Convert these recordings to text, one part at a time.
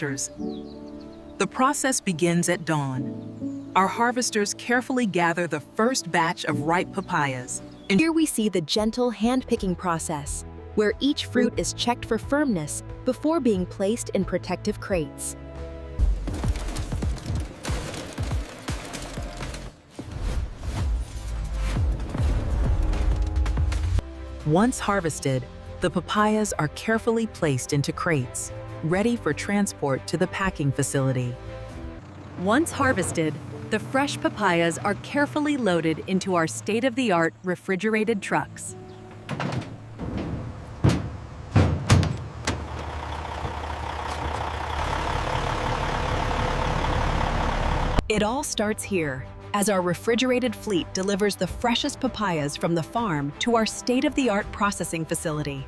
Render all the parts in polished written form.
The process begins at dawn. Our harvesters carefully gather the first batch of ripe papayas. Here we see the gentle hand-picking process, where each fruit is checked for firmness before being placed in protective crates. Once harvested, the papayas are carefully placed into crates, ready for transport to the packing facility. Once harvested, the fresh papayas are carefully loaded into our state-of-the-art refrigerated trucks. It all starts here, as our refrigerated fleet delivers the freshest papayas from the farm to our state-of-the-art processing facility.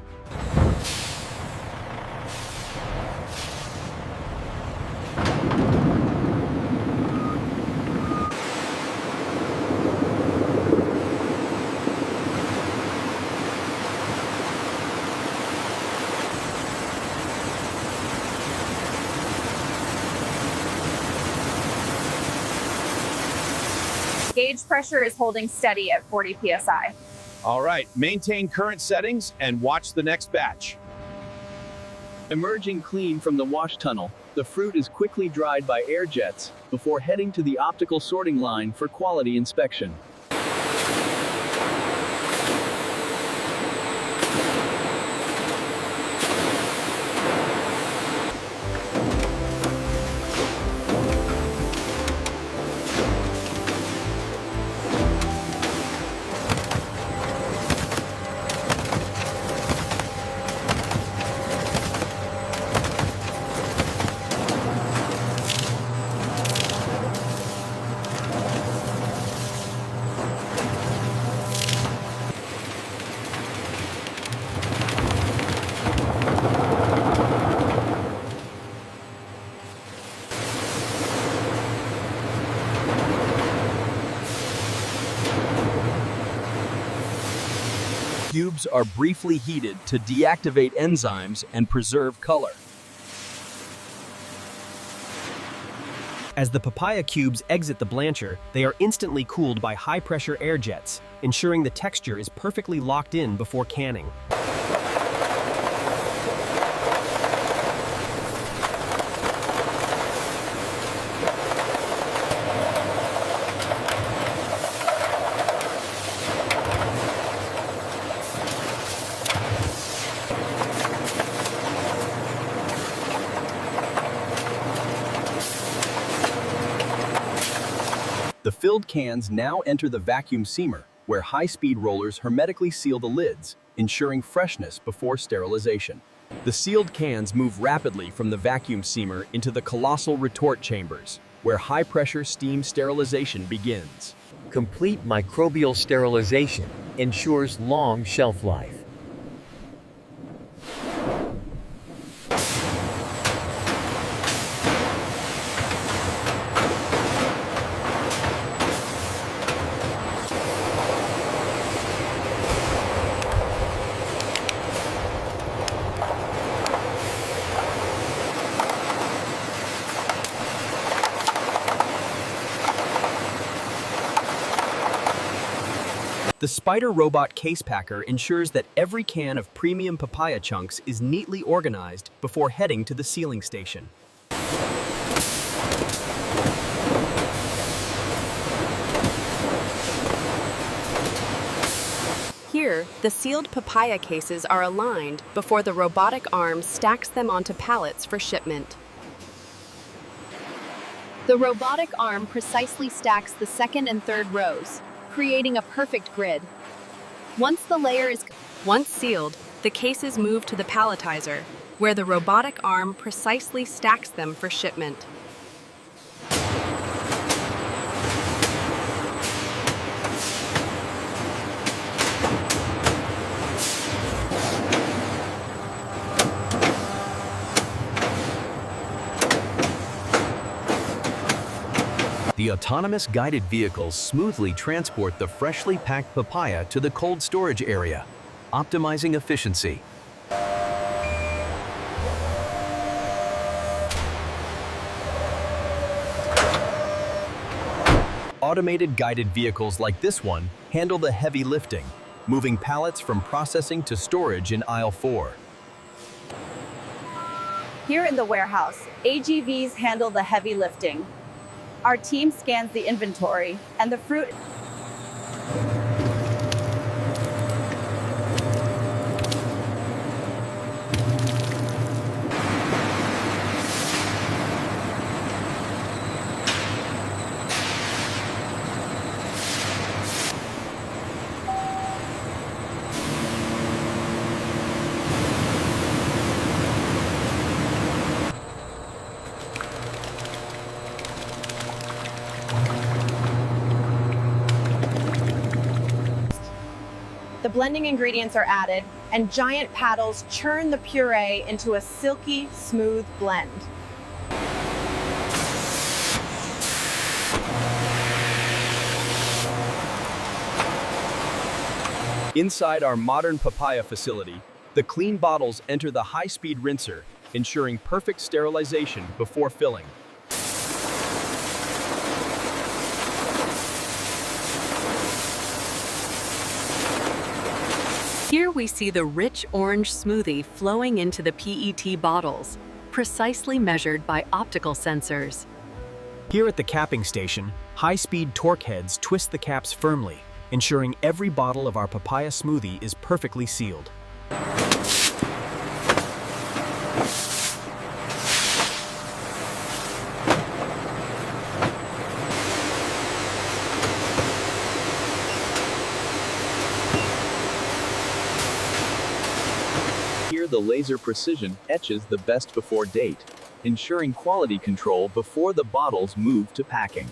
Gauge pressure is holding steady at 40 psi. All right, maintain current settings and watch the next batch. Emerging clean from the wash tunnel, the fruit is quickly dried by air jets before heading to the optical sorting line for quality inspection. Cubes are briefly heated to deactivate enzymes and preserve color. As the papaya cubes exit the blancher, they are instantly cooled by high-pressure air jets, ensuring the texture is perfectly locked in before canning. The filled cans now enter the vacuum seamer, where high-speed rollers hermetically seal the lids, ensuring freshness before sterilization. The sealed cans move rapidly from the vacuum seamer into the colossal retort chambers, where high-pressure steam sterilization begins. Complete microbial sterilization ensures long shelf life. The Spider Robot Case Packer ensures that every can of premium papaya chunks is neatly organized before heading to the sealing station. Here, the sealed papaya cases are aligned before the robotic arm stacks them onto pallets for shipment. The robotic arm precisely stacks the second and third rows, creating a perfect grid. Once sealed, the cases move to the palletizer, where the robotic arm precisely stacks them for shipment. The autonomous guided vehicles smoothly transport the freshly packed papaya to the cold storage area, optimizing efficiency. Automated guided vehicles like this one handle the heavy lifting, moving pallets from processing to storage in aisle 4. Here in the warehouse, AGVs handle the heavy lifting. Our team scans the inventory, and the fruit. The blending ingredients are added, and giant paddles churn the puree into a silky, smooth blend. Inside our modern papaya facility, the clean bottles enter the high-speed rinser, ensuring perfect sterilization before filling. Here we see the rich orange smoothie flowing into the PET bottles, precisely measured by optical sensors. Here at the capping station, high-speed torque heads twist the caps firmly, ensuring every bottle of our papaya smoothie is perfectly sealed. Here the laser precision etches the best before date, ensuring quality control before the bottles move to packing.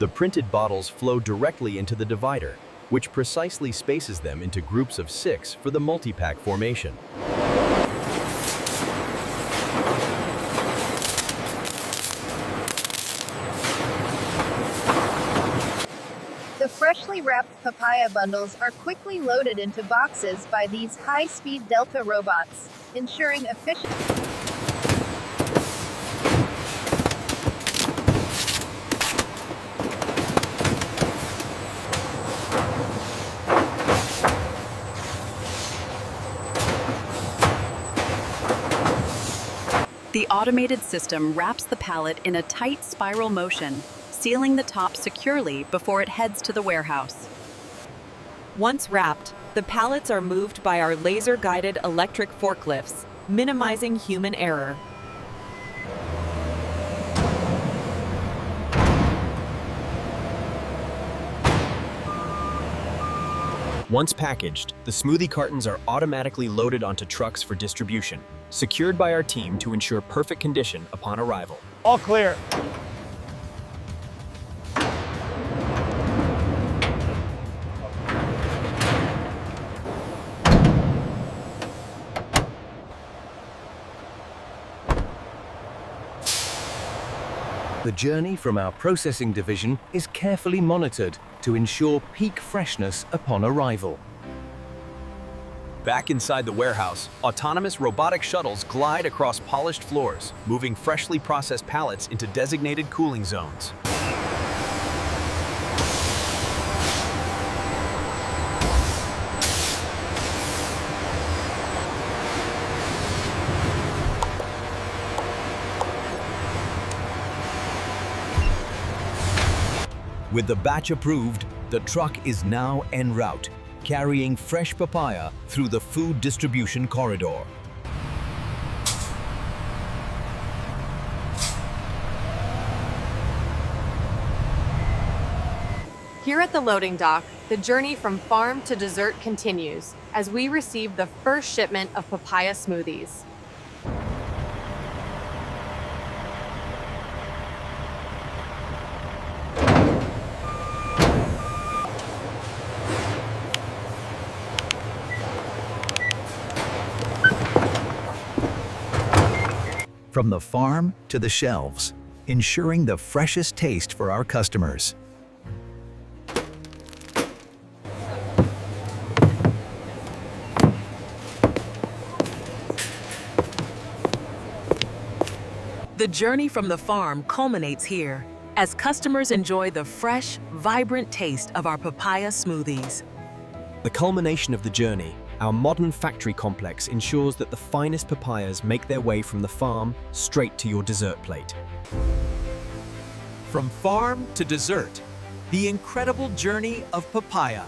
The printed bottles flow directly into the divider, which precisely spaces them into groups of 6 for the multi-pack formation. The freshly wrapped papaya bundles are quickly loaded into boxes by these high-speed Delta robots, ensuring efficient. The automated system wraps the pallet in a tight spiral motion, sealing the top securely before it heads to the warehouse. Once wrapped, the pallets are moved by our laser-guided electric forklifts, minimizing human error. Once packaged, the smoothie cartons are automatically loaded onto trucks for distribution, secured by our team to ensure perfect condition upon arrival. All clear. The journey from our processing division is carefully monitored to ensure peak freshness upon arrival. Back inside the warehouse, autonomous robotic shuttles glide across polished floors, moving freshly processed pallets into designated cooling zones. With the batch approved, the truck is now en route, carrying fresh papaya through the food distribution corridor. Here at the loading dock, the journey from farm to dessert continues as we receive the first shipment of papaya smoothies. From the farm to the shelves, ensuring the freshest taste for our customers. The journey from the farm culminates here, as customers enjoy the fresh, vibrant taste of our papaya smoothies. The culmination of the journey, our modern factory complex ensures that the finest papayas make their way from the farm straight to your dessert plate. From farm to dessert, the incredible journey of papaya.